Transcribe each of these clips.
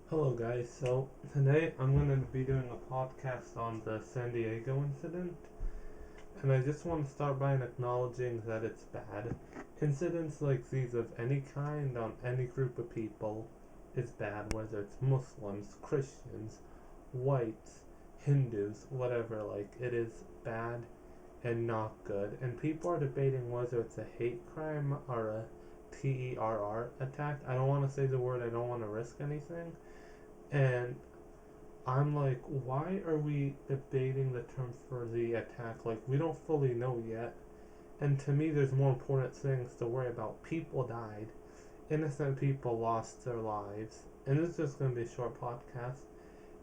Hello guys, so today I'm going to be doing a podcast on the San Diego incident, and I just want to start by acknowledging that it's bad. Incidents like these of any kind on any group of people is bad, whether it's Muslims, Christians, whites, Hindus, whatever, like it is bad and not good. And people are debating whether it's a hate crime or a terror attack. I don't want to say the word, I don't want to risk anything. And I'm like, why are we debating the term for the attack? Like, we don't fully know yet. And to me, there's more important things to worry about. People died. Innocent people lost their lives. And this is just going to be a short podcast.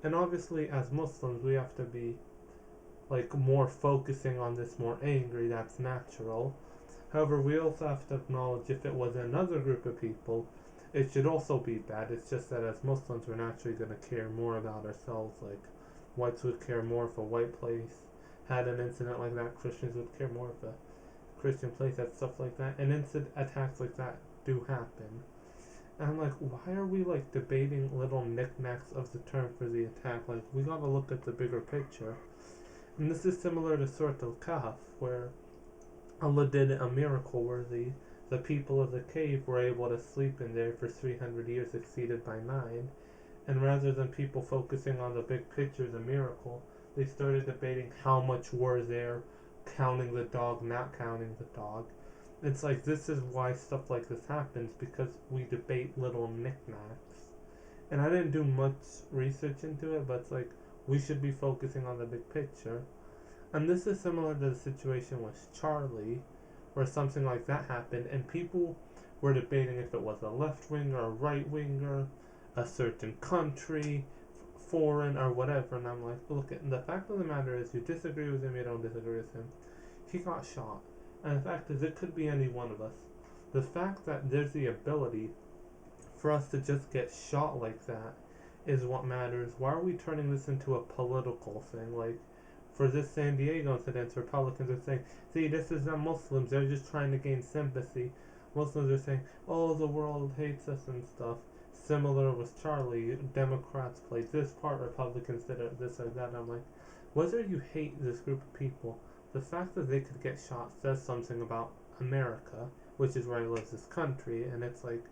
And obviously, as Muslims, we have to be, like, more focusing on this, more angry. That's natural. However, we also have to acknowledge if it was another group of people, it should also be bad. It's just that as Muslims, we're naturally going to care more about ourselves. Like, whites would care more if a white place had an incident like that. Christians would care more if a Christian place had stuff like that. And attacks like that do happen. And I'm like, why are we like debating little knickknacks of the term for the attack? Like, we gotta look at the bigger picture. And this is similar to Surat al-Kahf, where Allah did a miracle where the people of the cave were able to sleep in there for 300 years, exceeded by 9. And rather than people focusing on the big picture, the miracle, they started debating how much were there, counting the dog, not counting the dog. It's like, this is why stuff like this happens, because we debate little knickknacks. And I didn't do much research into it, but it's like, we should be focusing on the big picture. And this is similar to the situation with Charlie, where something like that happened, and people were debating if it was a left winger, a right winger, a certain country, foreign, or whatever. And I'm like, look, the fact of the matter is, you disagree with him, you don't disagree with him. He got shot. And the fact is, it could be any one of us. The fact that there's the ability for us to just get shot like that is what matters. Why are we turning this into a political thing? Like, for this San Diego incident, Republicans are saying, see, this is the Muslims, they're just trying to gain sympathy. Muslims are saying, oh, the world hates us and stuff. Similar with Charlie, Democrats played this part, Republicans did this or that. I'm like, whether you hate this group of people, the fact that they could get shot says something about America, which is where I live, this country, and it's like,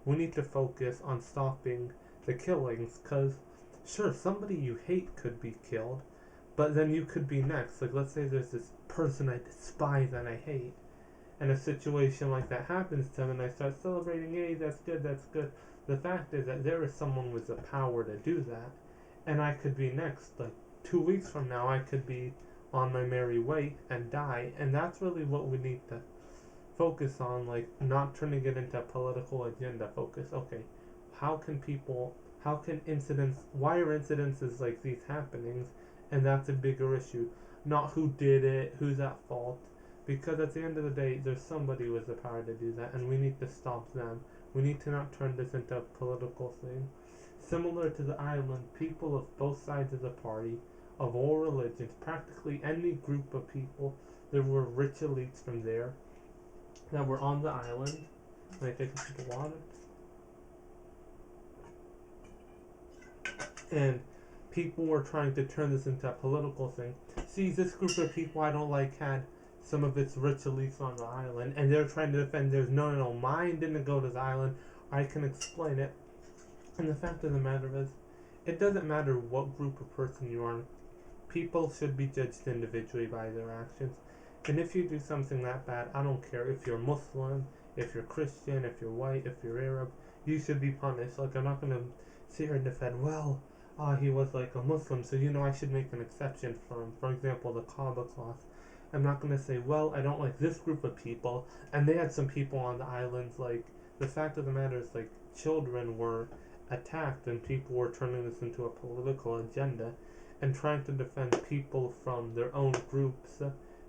we need to focus on stopping the killings, because, sure, somebody you hate could be killed, but then you could be next. Like, let's say there's this person I despise and I hate, and a situation like that happens to them, and I start celebrating, hey, that's good, that's good. The fact is that there is someone with the power to do that, and I could be next. Like, 2 weeks from now, I could be on my merry way and die, and that's really what we need to focus on, like, not turning it into a political agenda focus. Okay, how can incidents, why are incidences like these happenings? And that's a bigger issue, not who did it, who's at fault, because at the end of the day, there's somebody with the power to do that, and we need to stop them. We need to not turn this into a political thing. Similar to the island, people of both sides of the party, of all religions, practically any group of people, there were rich elites from there that were on the island. Can I take a sip of water? And people were trying to turn this into a political thing. See, this group of people I don't like had some of its rich elites on the island, and they're trying to defend theirs. No, mine didn't go to the island. I can explain it. And the fact of the matter is, it doesn't matter what group of person you are. People should be judged individually by their actions. And if you do something that bad, I don't care if you're Muslim, if you're Christian, if you're white, if you're Arab, you should be punished. Like, I'm not going to sit here and defend, well, he was like a Muslim, so I should make an exception for him. For example, the Kaaba cloth. I'm not going to say, well, I don't like this group of people, and they had some people on the islands. Like, the fact of the matter is, like, children were attacked, and people were turning this into a political agenda and trying to defend people from their own groups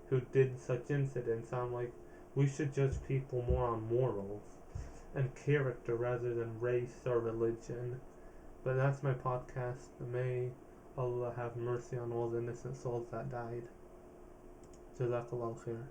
who did such incidents. I'm like, we should judge people more on morals and character rather than race or religion. But that's my podcast. May Allah have mercy on all the innocent souls that died. Jazakallah khair.